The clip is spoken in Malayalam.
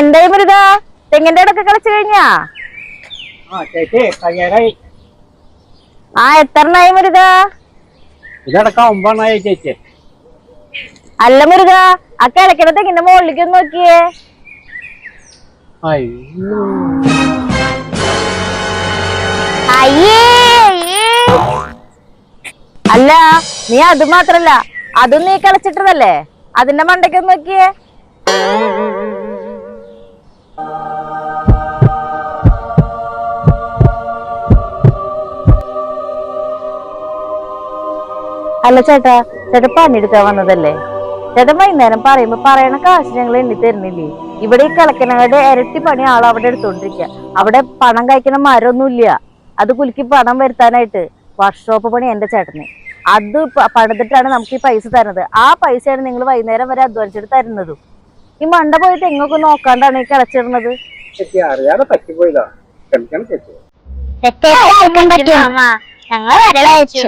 എന്തായി മരുത തെങ്ങിന്റെ ഇടക്ക് കളിച്ചു കഴിഞ്ഞാ? എത്രണ്ണായി മരുത? ചേച്ചി അല്ല മരുത, ആ കിളക്കണ തെങ്ങിന്റെ മുകളിലേക്ക് ഒന്ന് നോക്കിയേ. അല്ല, നീ അത് മാത്രല്ല അതും നീ കളിച്ചിട്ടതല്ലേ, അതിന്റെ മണ്ടയ്ക്ക് ഒന്ന് നോക്കിയേ. അല്ല ചേട്ടാ, ചേട്ടാ പണിയെടുക്കാൻ വന്നതല്ലേ? ചേട്ടൻ വൈകുന്നേരം പറയുമ്പോ പറയണ കാശ് ഞങ്ങൾ എണ്ണി തരുന്നില്ലേ? ഇവിടെ ഈ കിളക്കനങ്ങളുടെ ഇരട്ടി പണി അവിടെ എടുത്തോണ്ടിരിക്കുക. അവിടെ പണം കഴിക്കണ മരമൊന്നുമില്ല. അത് കുലുക്കി പണം വരുത്താനായിട്ട് വർക്ക്ഷോപ്പ് പണി എന്റെ ചേട്ടന്. അത് പണിതിട്ടാണ് നമുക്ക് ഈ പൈസ തരുന്നത്. ആ പൈസയാണ് നിങ്ങൾ വൈകുന്നേരം വരെ അധ്വാനിച്ചിട്ട് തരുന്നതും. ഈ മണ്ട പോയിട്ട് എങ്ങൊക്കെ നോക്കാണ്ടാണ് ഈ കിളച്ചിടുന്നത്. അറിയാതെ പറ്റിപ്പോയതാ. ഞങ്ങൾ വരളയച്ചു.